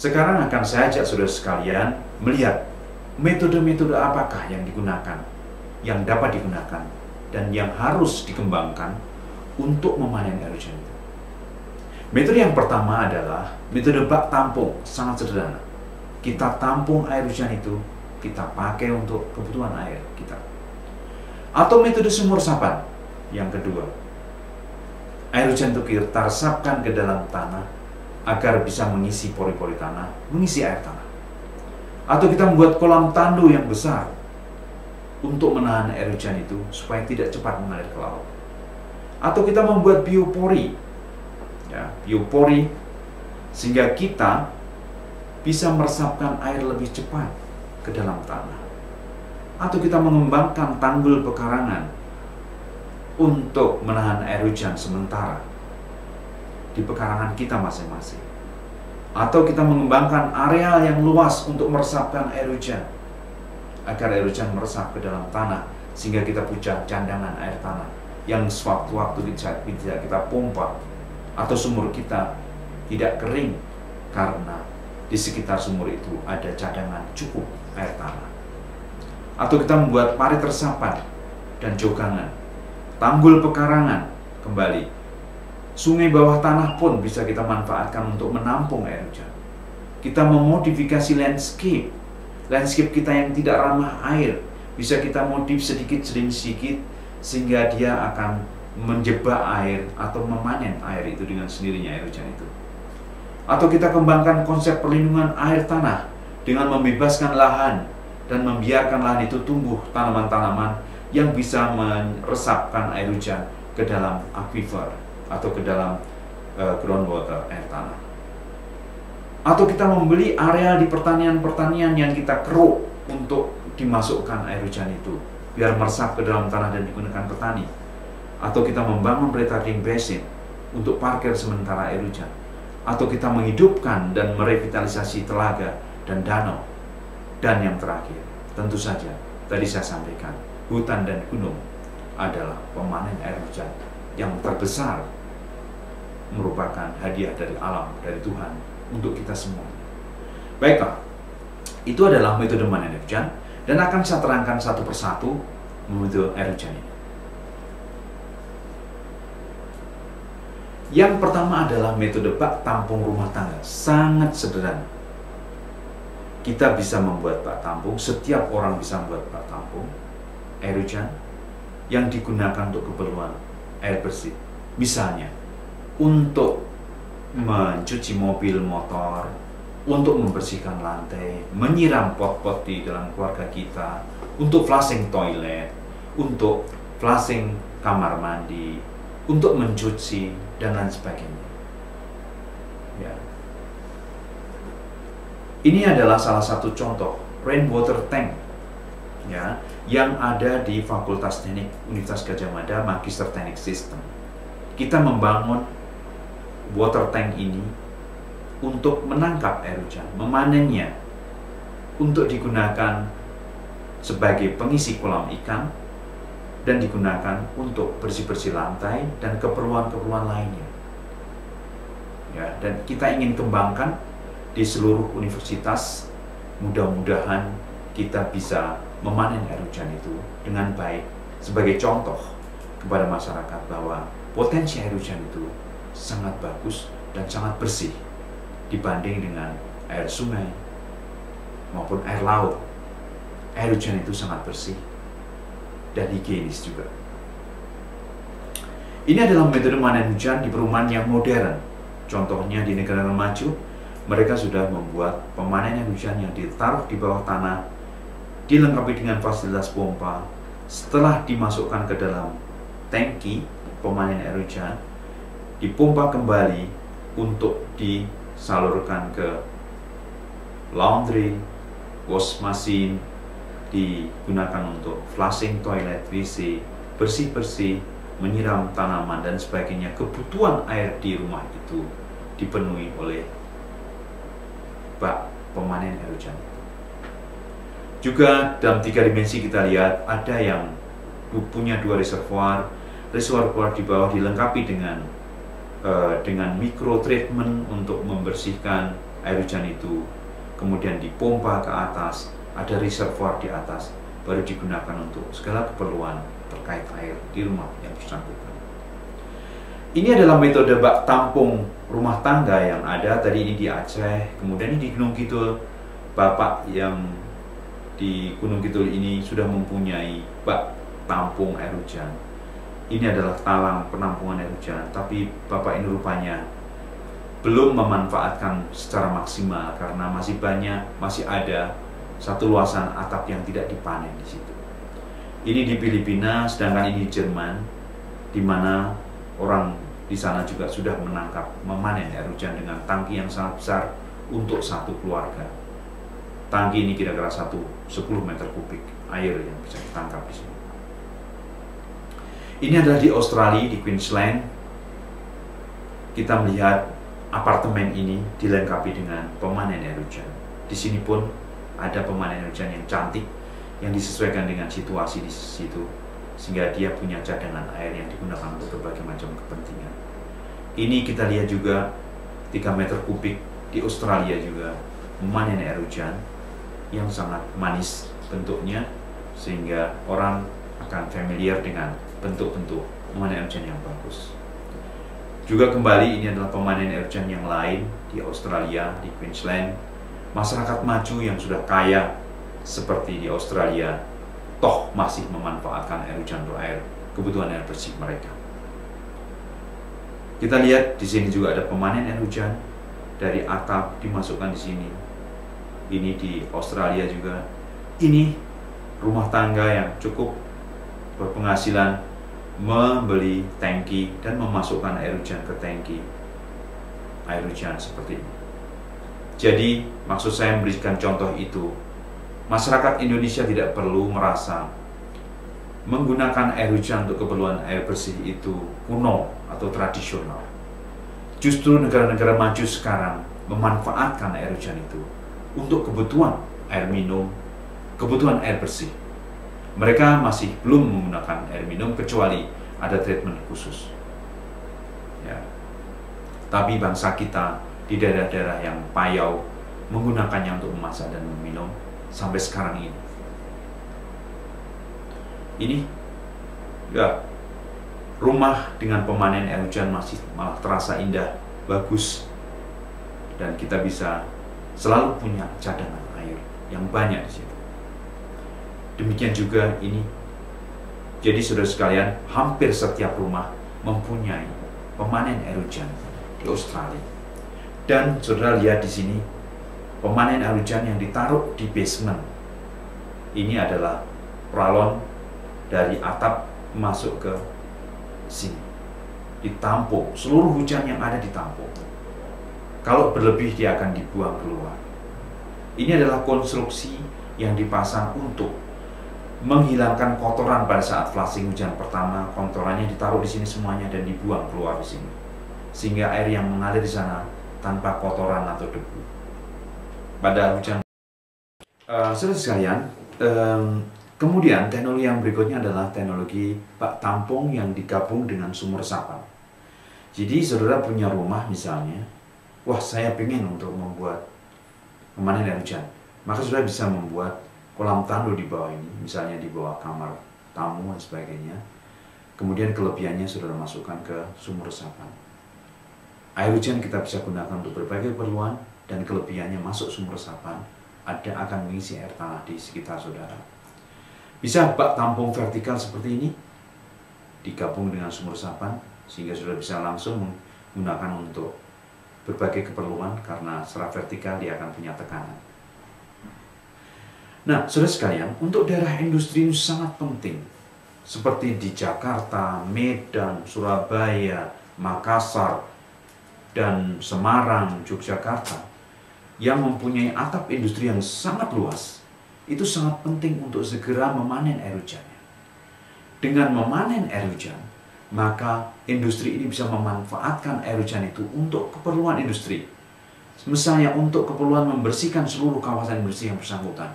Sekarang akan saya ajak saudara sekalian melihat metode-metode apakah yang digunakan, yang dapat digunakan, dan yang harus dikembangkan untuk memanen air hujan itu. Metode yang pertama adalah metode bak tampung, sangat sederhana. Kita tampung air hujan itu, kita pakai untuk kebutuhan air kita. Atau metode sumur resapan, yang kedua. Air hujan itu kita resapkan ke dalam tanah agar bisa mengisi pori-pori tanah, mengisi air tanah. Atau kita membuat kolam tandu yang besar untuk menahan air hujan itu supaya tidak cepat mengalir ke laut. Atau kita membuat biopori, ya, biopori sehingga kita bisa meresapkan air lebih cepat ke dalam tanah. Atau kita mengembangkan tanggul pekarangan untuk menahan air hujan sementara di pekarangan kita masing-masing. Atau kita mengembangkan areal yang luas untuk meresapkan air hujan agar air hujan meresap ke dalam tanah sehingga kita punya cadangan air tanah yang sewaktu-waktu tidak kita pompa atau sumur kita tidak kering karena di sekitar sumur itu ada cadangan cukup air tanah. Atau kita membuat parit resapan dan jogangan, tanggul pekarangan kembali. Sungai bawah tanah pun bisa kita manfaatkan untuk menampung air hujan. Kita memodifikasi landscape kita yang tidak ramah air, bisa kita modif sedikit demi sedikit sehingga dia akan menjebak air atau memanen air itu dengan sendirinya, air hujan itu. Atau kita kembangkan konsep perlindungan air tanah dengan membebaskan lahan dan membiarkan lahan itu tumbuh tanaman-tanaman yang bisa meresapkan air hujan ke dalam aquifer atau ke dalam groundwater, air tanah. Atau kita membeli area di pertanian-pertanian yang kita keruk untuk dimasukkan air hujan itu biar meresap ke dalam tanah dan digunakan petani. Atau kita membangun retarding basin untuk parkir sementara air hujan. Atau kita menghidupkan dan merevitalisasi telaga dan danau. Dan yang terakhir, tentu saja tadi saya sampaikan, hutan dan gunung adalah pemanen air hujan yang terbesar, merupakan hadiah dari alam, dari Tuhan untuk kita semua. Baiklah, itu adalah metode memanen air hujan dan akan saya terangkan satu persatu metode air hujan ini. Yang pertama adalah metode bak tampung rumah tangga, sangat sederhana. Kita bisa membuat bak tampung, setiap orang bisa membuat bak tampung air hujan yang digunakan untuk keperluan air bersih. Misalnya, untuk mencuci mobil, motor, untuk membersihkan lantai, menyiram pot-pot di dalam keluarga kita, untuk flushing toilet, untuk flushing kamar mandi, untuk mencuci, dan lain sebagainya. Ya. Ini adalah salah satu contoh rainwater tank, ya, yang ada di Fakultas Teknik Universitas Gadjah Mada, Magister Teknik Sistem. Kita membangun water tank ini untuk menangkap air hujan, memanennya, untuk digunakan sebagai pengisi kolam ikan dan digunakan untuk bersih-bersih lantai dan keperluan-keperluan lainnya. Ya, dan kita ingin kembangkan di seluruh universitas. Mudah-mudahan kita bisa memanen air hujan itu dengan baik sebagai contoh kepada masyarakat bahwa potensi air hujan itu sangat bagus dan sangat bersih dibanding dengan air sungai maupun air laut. Air hujan itu sangat bersih dan higienis juga. Ini adalah metode memanen hujan di perumahan yang modern. Contohnya di negara maju, mereka sudah membuat pemanenan hujan yang ditaruh di bawah tanah, dilengkapi dengan fasilitas pompa. Setelah dimasukkan ke dalam tangki pemanen air hujan, dipompa kembali untuk disalurkan ke laundry, wash machine, digunakan untuk flushing toilet, WC, bersih-bersih, menyiram tanaman dan sebagainya. Kebutuhan air di rumah itu dipenuhi oleh bak pemanen air hujan. Juga dalam 3 dimensi kita lihat ada yang punya 2 reservoir di bawah dilengkapi dengan dengan micro treatment untuk membersihkan air hujan itu, kemudian dipompa ke atas, ada reservoir di atas, baru digunakan untuk segala keperluan terkait air di rumah yang bersangkutan. Ini adalah metode bak tampung rumah tangga yang ada tadi ini di Aceh, kemudian ini di Gunung Kidul. Bapak yang di Gunung Kidul ini sudah mempunyai bak tampung air hujan. Ini adalah talang penampungan air hujan, tapi Bapak ini rupanya belum memanfaatkan secara maksimal karena masih ada satu luasan atap yang tidak dipanen di situ. Ini di Filipina, sedangkan ini di Jerman, di mana orang di sana juga sudah memanen air hujan dengan tangki yang sangat besar untuk satu keluarga. Tangki ini kira-kira 10 meter kubik air yang bisa ditangkap di sini. Ini adalah di Australia, di Queensland. Kita melihat apartemen ini dilengkapi dengan pemanen air hujan. Di sini pun ada pemanen air hujan yang cantik, yang disesuaikan dengan situasi di situ, sehingga dia punya cadangan air yang digunakan untuk berbagai macam kepentingan. Ini kita lihat juga 3 meter kubik di Australia juga memanen air hujan yang sangat manis bentuknya, sehingga orang akan familiar dengan bentuk-bentuk pemanen air hujan yang bagus. Juga kembali ini adalah pemanen air hujan yang lain di Australia, di Queensland. Masyarakat maju yang sudah kaya seperti di Australia toh masih memanfaatkan air hujan untuk kebutuhan air bersih mereka. Kita lihat di sini juga ada pemanen air hujan dari atap dimasukkan di sini. Ini di Australia juga. Ini rumah tangga yang cukup berpenghasilan membeli tangki dan memasukkan air hujan ke tangki air hujan seperti ini. Jadi maksud saya memberikan contoh itu, masyarakat Indonesia tidak perlu merasa menggunakan air hujan untuk keperluan air bersih itu kuno atau tradisional. Justru negara-negara maju sekarang memanfaatkan air hujan itu untuk kebutuhan air minum, kebutuhan air bersih. Mereka masih belum menggunakan air minum kecuali ada treatment khusus. Ya. Tapi bangsa kita di daerah-daerah yang payau menggunakannya untuk memasak dan meminum sampai sekarang ini. Ini ya, rumah dengan pemanen air hujan masih malah terasa indah, bagus, dan kita bisa selalu punya cadangan air yang banyak di situ. Demikian juga ini. Jadi saudara sekalian, hampir setiap rumah mempunyai pemanen air hujan di Australia. Dan saudara lihat di sini, pemanen air hujan yang ditaruh di basement. Ini adalah pralon dari atap masuk ke sini. Ditampung, seluruh hujan yang ada ditampung. Kalau berlebih dia akan dibuang keluar. Ini adalah konstruksi yang dipasang untuk menghilangkan kotoran pada saat flushing hujan pertama. Kotorannya ditaruh di sini semuanya dan dibuang keluar di sini, sehingga air yang mengalir di sana tanpa kotoran atau debu. Pada hujan, saudara sekalian, kemudian teknologi yang berikutnya adalah teknologi bak tampung yang digabung dengan sumur resapan. Jadi saudara punya rumah misalnya, wah saya pengen untuk membuat pemanen air hujan, maka saudara bisa membuat kolam tandu di bawah ini, misalnya di bawah kamar tamu dan sebagainya. Kemudian kelebihannya saudara masukkan ke sumur resapan. Air hujan kita bisa gunakan untuk berbagai keperluan, dan kelebihannya masuk sumur resapan akan mengisi air tanah di sekitar saudara. Bisa bak tampung vertikal seperti ini digabung dengan sumur resapan, sehingga saudara bisa langsung menggunakan untuk berbagai keperluan, karena secara vertikal dia akan punya tekanan. Nah, saudara sekalian, untuk daerah industri ini sangat penting, seperti di Jakarta, Medan, Surabaya, Makassar, dan Semarang, Yogyakarta, yang mempunyai atap industri yang sangat luas. Itu sangat penting untuk segera memanen air hujannya. Dengan memanen air hujan, maka industri ini bisa memanfaatkan air hujan itu untuk keperluan industri. Misalnya untuk keperluan membersihkan seluruh kawasan bersih yang bersangkutan,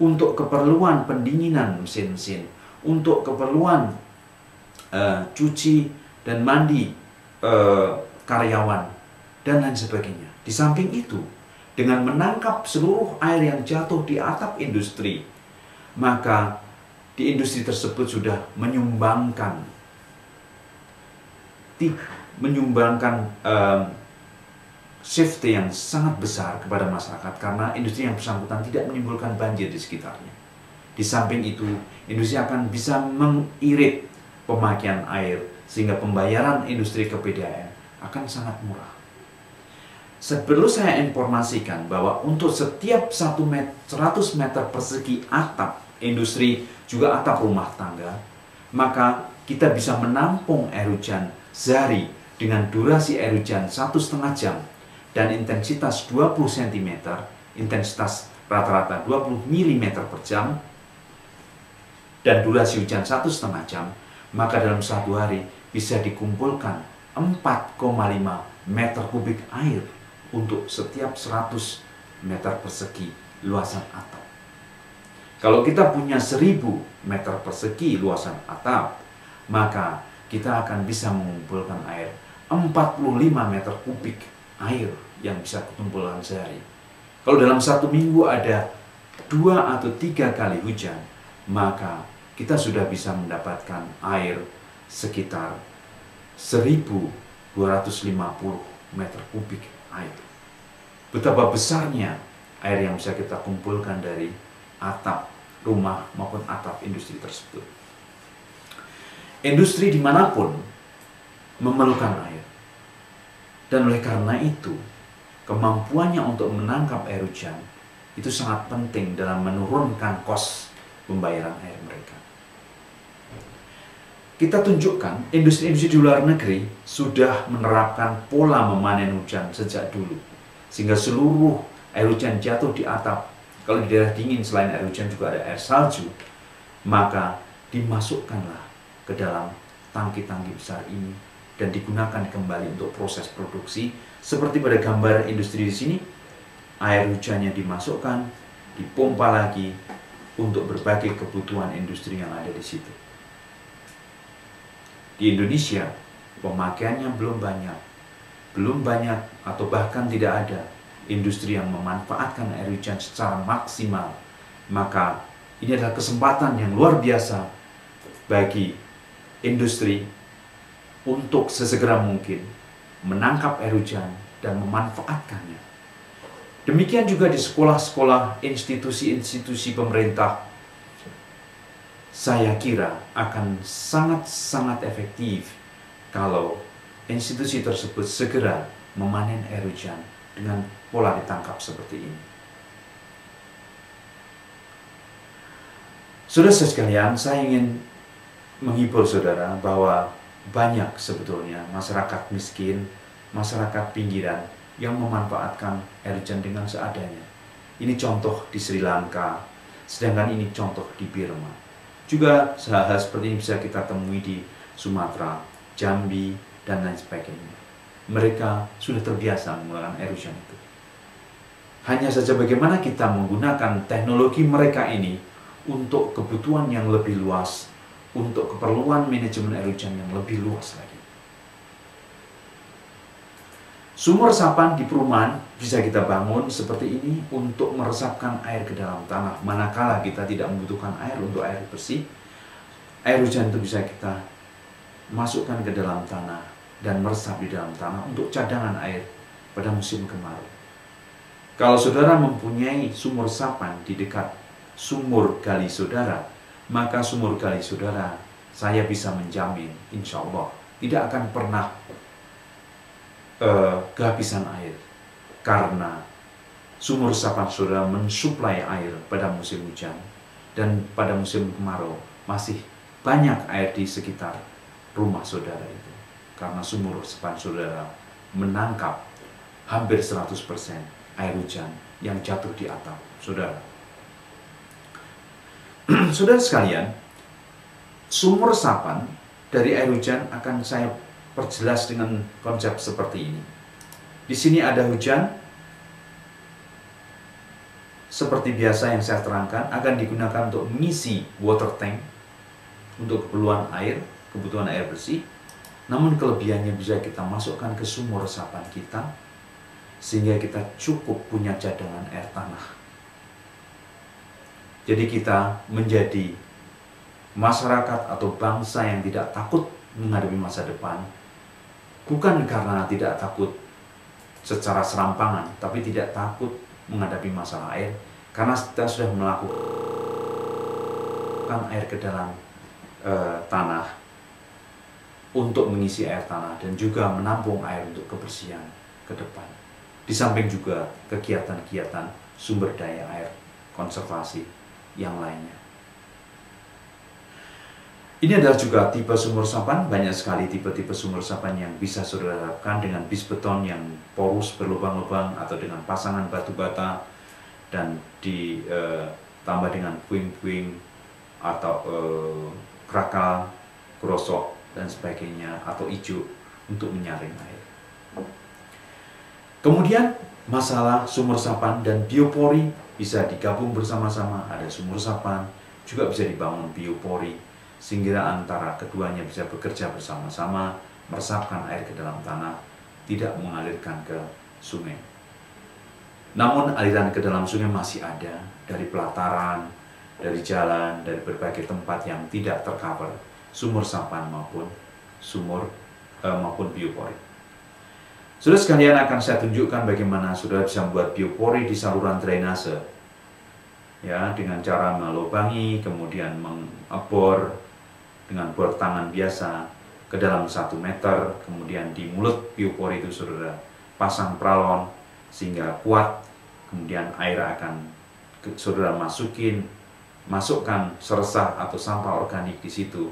untuk keperluan pendinginan mesin-mesin, untuk keperluan cuci dan mandi karyawan, dan lain sebagainya. Di samping itu, dengan menangkap seluruh air yang jatuh di atap industri, maka di industri tersebut sudah menyumbangkan safety yang sangat besar kepada masyarakat, karena industri yang bersangkutan tidak menimbulkan banjir di sekitarnya. Di samping itu, industri akan bisa mengirit pemakaian air sehingga pembayaran industri ke PDAM akan sangat murah. Perlu saya informasikan bahwa untuk setiap 100 meter persegi atap industri, juga atap rumah tangga, maka kita bisa menampung air hujan sehari dengan durasi air hujan 1,5 jam dan intensitas 20 cm, intensitas rata-rata 20 mm per jam, dan durasi hujan 1,5 jam, maka dalam satu hari bisa dikumpulkan 4,5 meter kubik air untuk setiap 100 meter persegi luasan atap. Kalau kita punya 1000 meter persegi luasan atap, maka kita akan bisa mengumpulkan air 45 meter kubik air yang bisa dikumpulkan sehari. Kalau dalam satu minggu ada 2 atau 3 kali hujan, maka kita sudah bisa mendapatkan air sekitar 1250 meter kubik air. Betapa besarnya air yang bisa kita kumpulkan dari atap rumah maupun atap industri tersebut. Industri dimanapun memerlukan air, dan oleh karena itu kemampuannya untuk menangkap air hujan itu sangat penting dalam menurunkan kos pembayaran air mereka. Kita tunjukkan industri-industri di luar negeri sudah menerapkan pola memanen hujan sejak dulu, sehingga seluruh air hujan jatuh di atap. Kalau di daerah dingin selain air hujan juga ada air salju, maka dimasukkanlah ke dalam tangki-tangki besar ini dan digunakan kembali untuk proses produksi. Seperti pada gambar industri di sini, air hujannya dimasukkan, dipompa lagi untuk berbagai kebutuhan industri yang ada di situ. Di Indonesia, pemakaiannya belum banyak atau bahkan tidak ada industri yang memanfaatkan air hujan secara maksimal. Maka ini adalah kesempatan yang luar biasa bagi industri untuk sesegera mungkin menangkap air hujan dan memanfaatkannya. Demikian juga di sekolah-sekolah, institusi-institusi pemerintah. Saya kira akan sangat-sangat efektif kalau institusi tersebut segera memanen air hujan dengan pola ditangkap seperti ini. Saudara-saudara sekalian, saya ingin menghibur saudara bahwa banyak sebetulnya masyarakat miskin, masyarakat pinggiran yang memanfaatkan air hujan dengan seadanya. Ini contoh di Sri Lanka, sedangkan ini contoh di Burma. Juga hal-hal seperti ini bisa kita temui di Sumatera, Jambi, dan lain sebagainya. Mereka sudah terbiasa menggunakan air hujan itu. Hanya saja bagaimana kita menggunakan teknologi mereka ini untuk kebutuhan yang lebih luas, untuk keperluan manajemen air hujan yang lebih luas lagi. Sumur resapan di perumahan bisa kita bangun seperti ini untuk meresapkan air ke dalam tanah. Manakala kita tidak membutuhkan air untuk air bersih, air hujan itu bisa kita masukkan ke dalam tanah dan meresap di dalam tanah untuk cadangan air pada musim kemarau. Kalau saudara mempunyai sumur resapan di dekat sumur gali saudara, maka sumur gali saudara, saya bisa menjamin, insya Allah, tidak akan pernah kehabisan air, karena sumur resapan saudara mensuplai air pada musim hujan, dan pada musim kemarau masih banyak air di sekitar rumah saudara itu, karena sumur resapan saudara menangkap hampir 100% air hujan yang jatuh di atap saudara. Saudara sekalian, sumur resapan dari air hujan akan saya perjelas dengan konsep seperti ini. Di sini ada hujan, seperti biasa yang saya terangkan, akan digunakan untuk mengisi water tank untuk keperluan air, kebutuhan air bersih. namun kelebihannya bisa kita masukkan ke sumur resapan kita, sehingga kita cukup punya cadangan air tanah. Jadi kita menjadi masyarakat atau bangsa yang tidak takut menghadapi masa depan, bukan karena tidak takut secara serampangan, tapi tidak takut menghadapi masalah air, karena kita sudah melakukan air ke dalam tanah untuk mengisi air tanah dan juga menampung air untuk kebersihan ke depan. Di samping juga kegiatan-kegiatan sumber daya air, konservasi yang lainnya. Ini adalah juga tipe sumur resapan. Banyak sekali tipe-tipe sumur resapan yang bisa saudara harapkan dengan bis beton yang porus berlubang-lubang atau dengan pasangan batu bata dan ditambah dengan puing-puing atau krakal, krosok dan sebagainya atau ijuk untuk menyaring air. Kemudian masalah sumur resapan dan biopori bisa digabung bersama-sama. Ada sumur resapan, juga bisa dibangun biopori, sehingga antara keduanya bisa bekerja bersama-sama, meresapkan air ke dalam tanah, tidak mengalirkan ke sungai. Namun aliran ke dalam sungai masih ada dari pelataran, dari jalan, dari berbagai tempat yang tidak tercover sumur resapan maupun biopori. Saudara sekalian, akan saya tunjukkan bagaimana saudara bisa membuat biopori di saluran drainase, ya, dengan cara melubangi, kemudian mengebor dengan bor tangan biasa ke dalam 1 meter, kemudian di mulut biopori itu saudara pasang pralon sehingga kuat, kemudian air akan saudara masukkan seresah atau sampah organik di situ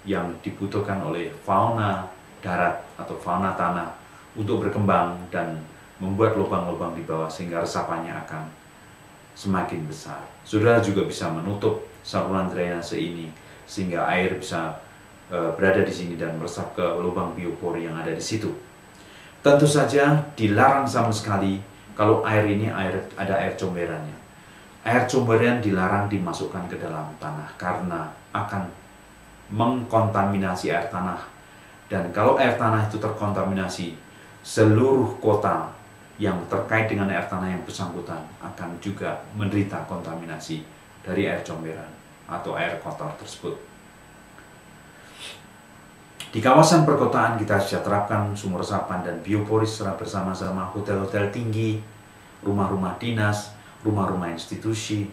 yang dibutuhkan oleh fauna darat atau fauna tanah untuk berkembang dan membuat lubang-lubang di bawah sehingga resapannya akan semakin besar. Saudara juga bisa menutup saluran drainase ini sehingga air bisa berada di sini dan meresap ke lubang biopori yang ada di situ. Tentu saja dilarang sama sekali kalau air ini ada air comberannya. Air comberan dilarang dimasukkan ke dalam tanah karena akan mengkontaminasi air tanah. Dan kalau air tanah itu terkontaminasi, seluruh kota yang terkait dengan air tanah yang bersangkutan akan juga menderita kontaminasi dari air comberan atau air kotor tersebut. Di kawasan perkotaan kita bisa terapkan sumur resapan dan biopori secara bersama-sama. Hotel-hotel tinggi, rumah-rumah dinas, rumah-rumah institusi,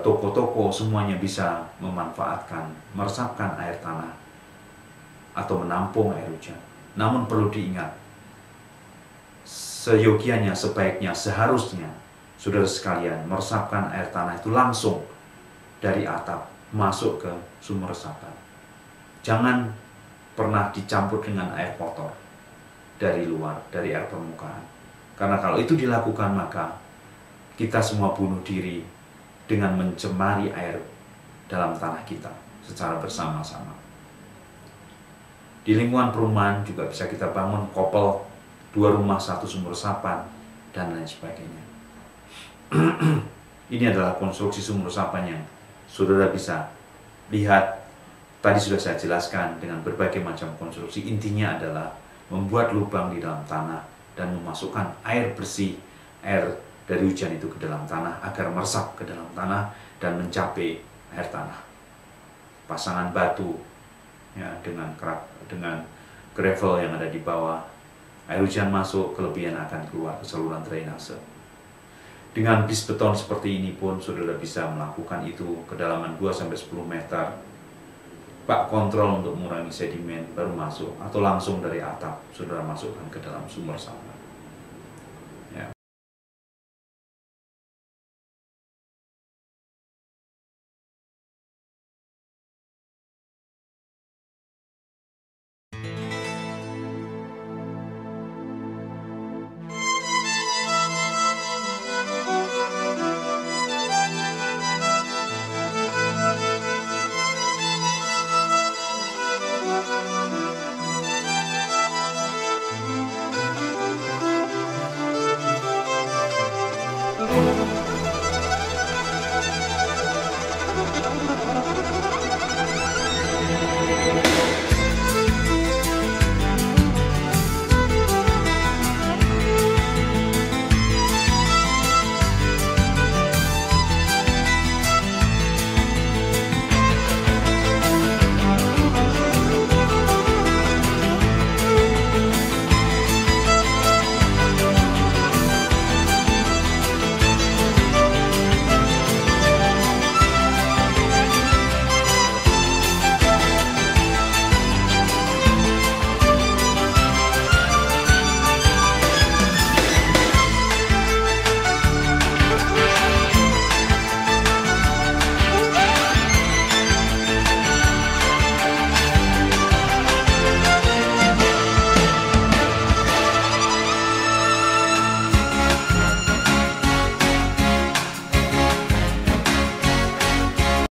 toko-toko, semuanya bisa memanfaatkan, meresapkan air tanah atau menampung air hujan. Namun perlu diingat, seyogianya, sebaiknya, seharusnya saudara sekalian meresapkan air tanah itu langsung dari atap masuk ke sumur resapan. Jangan pernah dicampur dengan air kotor dari luar, dari air permukaan. Karena kalau itu dilakukan, maka kita semua bunuh diri dengan mencemari air dalam tanah kita secara bersama-sama. Di lingkungan perumahan juga bisa kita bangun koppel, 2 rumah 1 sumur resapan, dan lain sebagainya. Ini adalah konstruksi sumur resapan yang saudara bisa lihat. Tadi sudah saya jelaskan dengan berbagai macam konstruksi. Intinya adalah membuat lubang di dalam tanah dan memasukkan air bersih, air dari hujan itu ke dalam tanah agar meresap ke dalam tanah dan mencapai air tanah. Pasangan batu, ya, dengan gravel yang ada di bawah, air hujan masuk, kelebihan akan keluar ke saluran drainase. Dengan bis beton seperti ini pun saudara bisa melakukan itu kedalaman 2-10 meter. Bak kontrol untuk mengurangi sedimen baru masuk, atau langsung dari atap saudara masukkan ke dalam sumur resapan.